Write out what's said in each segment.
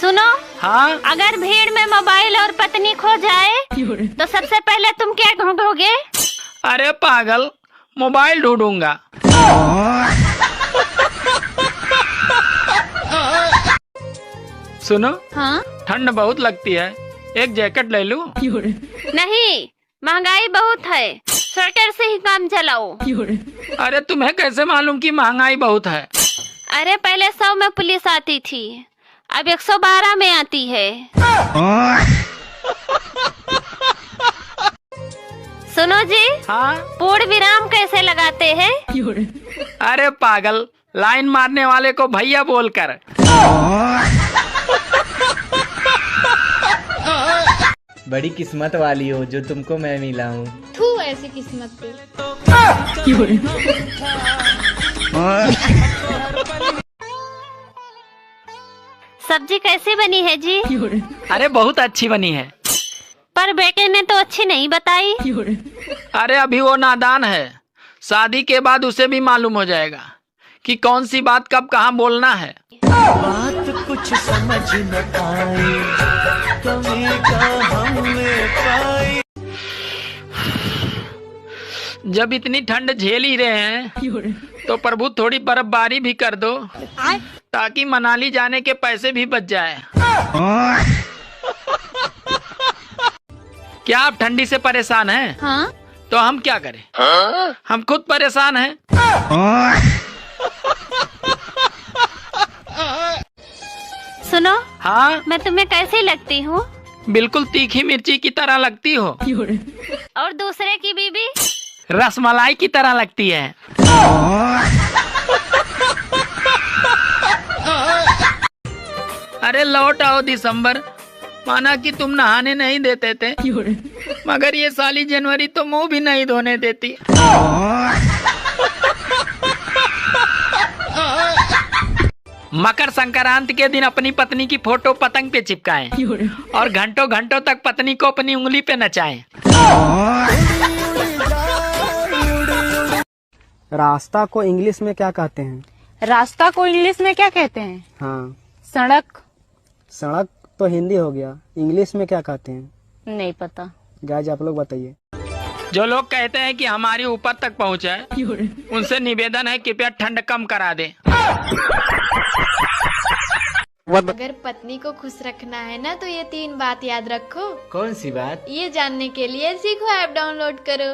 सुनो। हाँ। अगर भीड़ में मोबाइल और पत्नी खो जाए तो सबसे पहले तुम क्या ढूंढोगे? अरे पागल, मोबाइल ढूंढूंगा। सुनो। हाँ? ठंड बहुत लगती है, एक जैकेट ले लूं? नहीं, महंगाई बहुत है, स्वेटर से ही काम चलाओ। अरे तुम्हें कैसे मालूम कि महंगाई बहुत है? अरे पहले 100 में पुलिस आती थी, अब 112 में आती है। सुनो जी। हाँ? पूर्ण विराम कैसे लगाते हैं? अरे पागल, लाइन मारने वाले को भैया बोलकर। बड़ी किस्मत वाली हो जो तुमको मैं मिला हूँ। तू ऐसी किस्मत पे। सब्जी कैसी बनी है जी? अरे बहुत अच्छी बनी है। पर बेटे ने तो अच्छी नहीं बताई। अरे अभी वो नादान है, शादी के बाद उसे भी मालूम हो जाएगा कि कौन सी बात कब कहाँ बोलना है। बात कुछ समझ न आई, कमी का हमने पाई। जब इतनी ठंड झेल ही रहे हैं तो प्रभु थोड़ी बर्फबारी भी कर दो ताकि मनाली जाने के पैसे भी बच जाए। क्या आप ठंडी से परेशान हैं? हाँ? तो हम क्या करें? हम खुद परेशान हैं। सुनो। हाँ? मैं तुम्हें कैसी लगती हूँ? बिल्कुल तीखी मिर्ची की तरह लगती हो। और दूसरे की बीबी? रसमलाई की तरह लगती है। अरे लौट आओ दिसंबर, माना कि तुम नहाने नहीं देते थे, मगर ये साली जनवरी तो मुंह भी नहीं धोने देती। मकर संक्रांति के दिन अपनी पत्नी की फोटो पतंग पे चिपकाएं और घंटों घंटों तक पत्नी को अपनी उंगली पे नचाएं। रास्ता को इंग्लिश में क्या कहते हैं? रास्ता को इंग्लिश में क्या कहते हैं? हाँ। सड़क। सड़क तो हिंदी हो गया, इंग्लिश में क्या कहते हैं? नहीं पता। गाइस आप लोग बताइए। जो लोग कहते हैं कि हमारी ऊपर तक पहुँचे, उनसे निवेदन है कृपया ठंड कम करा दे। अगर पत्नी को खुश रखना है ना तो ये 3 बात याद रखो। कौन सी बात? ये जानने के लिए सीखो ऐप डाउनलोड करो।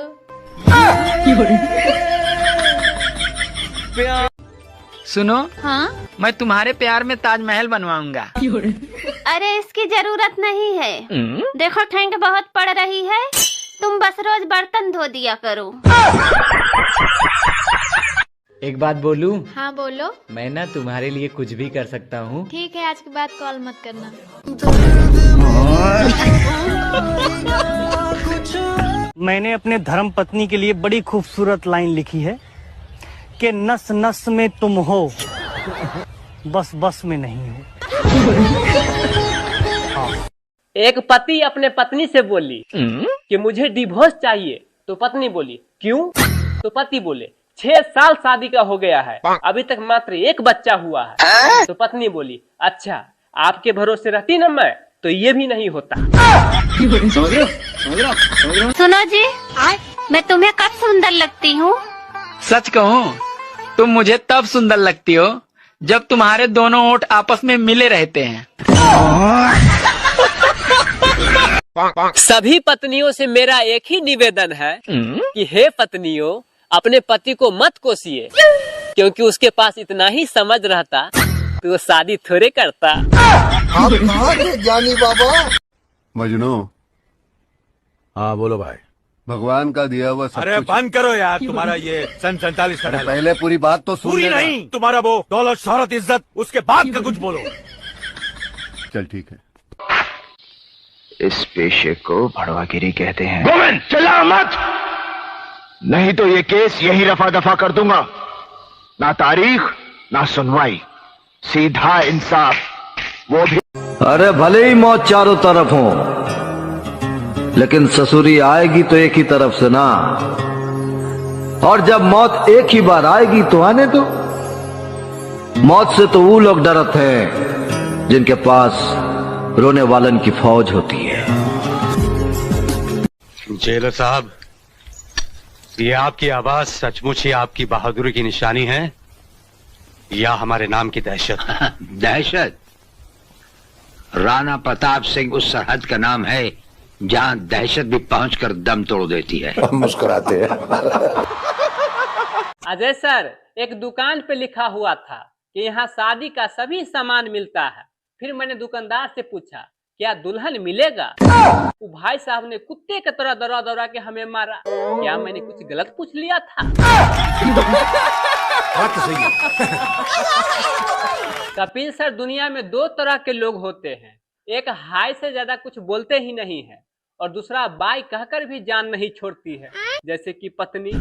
सुनो। हाँ? मैं तुम्हारे प्यार में ताजमहल बनवाऊंगा। अरे इसकी जरूरत नहीं है। देखो ठंड बहुत पड़ रही है, तुम बस रोज बर्तन धो दिया करो। एक बात बोलूं? हाँ बोलो। मैं ना तुम्हारे लिए कुछ भी कर सकता हूँ। ठीक है, आज के बाद कॉल मत करना। मैंने अपने धर्म पत्नी के लिए बड़ी खूबसूरत लाइन लिखी है कि नस नस में तुम हो, बस बस में नहीं हो। एक पति अपने पत्नी से बोली कि मुझे डिवोर्स चाहिए, तो पत्नी बोली क्यों? तो पति बोले 6 साल शादी का हो गया है, अभी तक मात्र 1 बच्चा हुआ है। तो पत्नी बोली अच्छा, आपके भरोसे रहती ना मैं तो ये भी नहीं होता। सुनो जी, मैं तुम्हें कब सुंदर लगती हूँ? सच कहूँ तुम मुझे तब सुंदर लगती हो जब तुम्हारे दोनों ओठ आपस में मिले रहते हैं। सभी पत्नियों से मेरा एक ही निवेदन है कि हे पत्नियों, अपने पति को मत कोसिए, क्योंकि उसके पास इतना ही समझ रहता तो वो शादी थोड़े करता। आप कहाँ थे ज्ञानी बाबा? मजनू। हाँ बोलो भाई। भगवान का दिया हुआ सब अरे कुछ। बंद करो यार तुम्हारा ये सन 47 का डायलॉग। पहले पूरी बात तो सुन पूरी लेना। नहीं, तुम्हारा वो दौलत शोहरत इज्जत उसके बाद का कुछ बोलो। चल ठीक है। इस पेशे को भड़वागिरी कहते हैं। गोविंद चिल्ला मत, नहीं तो ये केस यही रफा दफा कर दूंगा। ना तारीख ना सुनवाई, सीधा इंसाफ, वो भी। अरे भले ही मौत चारों तरफ हो, लेकिन ससुरी आएगी तो एक ही तरफ से ना। और जब मौत एक ही बार आएगी तो आने दो। मौत से तो वो लोग डरते हैं जिनके पास रोने वालन की फौज होती है। जेलर साहब, ये आपकी आवाज सचमुच ही आपकी बहादुरी की निशानी है या हमारे नाम की दहशत? दहशत? राणा प्रताप सिंह उस सरहद का नाम है जहां दहशत भी पहुंचकर दम तोड़ देती है। मुस्कुराते हैं। अजय सर, एक दुकान पे लिखा हुआ था कि यहाँ शादी का सभी सामान मिलता है। फिर मैंने दुकानदार से पूछा क्या दुल्हन मिलेगा? वो भाई साहब ने कुत्ते की तरह दौड़ा दौड़ा के हमें मारा। क्या मैंने कुछ गलत पूछ लिया था? बात तो सही है। कपिल सर, दुनिया में दो तरह के लोग होते हैं। एक हाय से ज्यादा कुछ बोलते ही नहीं है और दूसरा बाय कहकर भी जान नहीं छोड़ती है, जैसे कि पत्नी।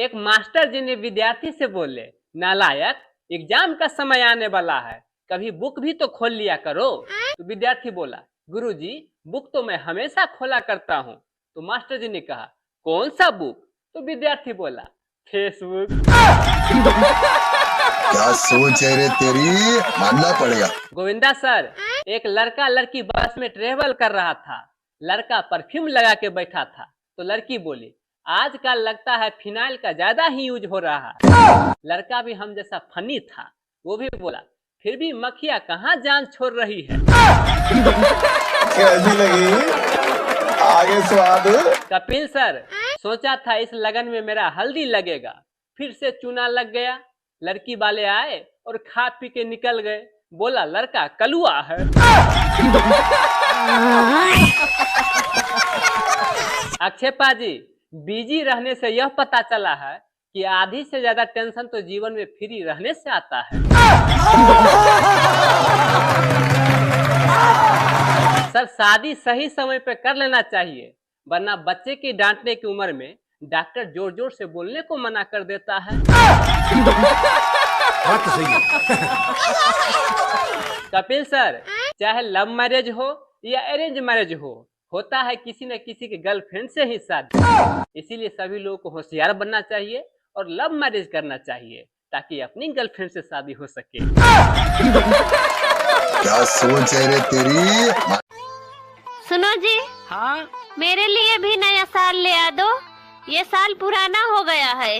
एक मास्टर जी ने विद्यार्थी से बोले, नालायक, एग्जाम का समय आने वाला है, कभी बुक भी तो खोल लिया करो। तो विद्यार्थी बोला, गुरुजी बुक तो मैं हमेशा खोला करता हूँ। तो मास्टर जी ने कहा, कौन सा बुक? तो विद्यार्थी बोला, फेसबुक। क्या सोच है रे तेरी, मानना पड़ेगा। गोविंदा सर, एक लड़का लड़की बस में ट्रेवल कर रहा था। लड़का परफ्यूम लगा के बैठा था तो लड़की बोली, आजकल लगता है फिनाइल का ज्यादा ही यूज हो रहा है। लड़का भी हम जैसा फनी था, वो भी बोला, फिर भी मक्खियाँ कहाँ जान छोड़ रही है। कैसी लगी आगे स्वाद? कपिल सर, सोचा था इस लगन में मेरा हल्दी लगेगा, फिर से चूना लग गया। लड़की वाले आए और खा पी के निकल गए। बोला लड़का कलुआ है। अक्षय पाजी, बिजी रहने से यह पता चला है कि आधी से ज्यादा टेंशन तो जीवन में फ्री रहने से आता है। सर, शादी सही समय पे कर लेना चाहिए, वरना बच्चे की डांटने की उम्र में डॉक्टर जोर जोर से बोलने को मना कर देता है। बात तो सही है। कपिल सर, चाहे लव मैरिज हो या अरेंज मैरिज हो, होता है किसी न किसी के गर्लफ्रेंड से ही शादी। इसीलिए सभी लोगों को होशियार बनना चाहिए और लव मैरिज करना चाहिए ताकि अपनी गर्लफ्रेंड से शादी हो सके। क्या सोच है रे तेरी? सुनो जी, हाँ, मेरे लिए भी नया साल ले आ दो, ये साल पुराना हो गया है।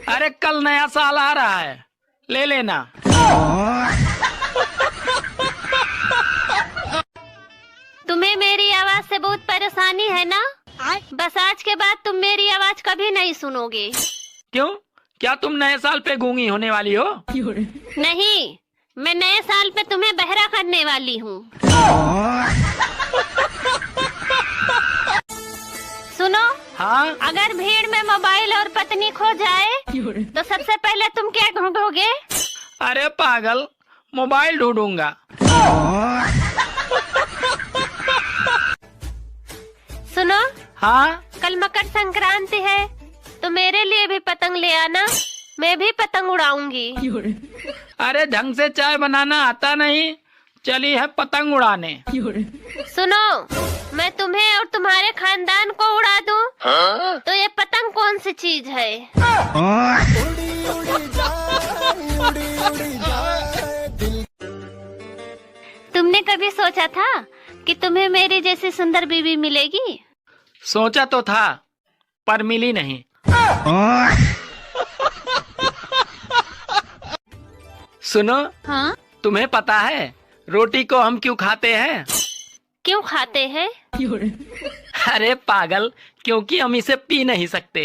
अरे कल नया साल आ रहा है, ले लेना। तुम्हें मेरी आवाज से बहुत परेशानी है ना? बस आज के बाद तुम मेरी आवाज कभी नहीं सुनोगे। क्यों? क्या तुम नए साल पे गूंगी होने वाली हो? नहीं, मैं नए साल पे तुम्हें बहरा करने वाली हूँ। सुनो, हाँ, अगर भीड़ में मोबाइल और पत्नी खो जाए तो सबसे पहले तुम क्या ढूंढोगे? अरे पागल, मोबाइल ढूंढूंगा। सुनो, हाँ, कल मकर संक्रांति है तो मेरे लिए भी पतंग ले आना, मैं भी पतंग उड़ाऊंगी। अरे ढंग से चाय बनाना आता नहीं, चली है पतंग उड़ाने। सुनो, मैं तुम्हें और तुम्हारे खानदान को उड़ा दूं, तो ये पतंग कौन सी चीज है? तुमने कभी सोचा था कि तुम्हें मेरी जैसी सुंदर बीवी मिलेगी? सोचा तो था, पर मिली नहीं। सुनो, हाँ? तुम्हें पता है रोटी को हम क्यों खाते हैं? क्यों खाते हैं? अरे पागल, क्योंकि हम इसे पी नहीं सकते।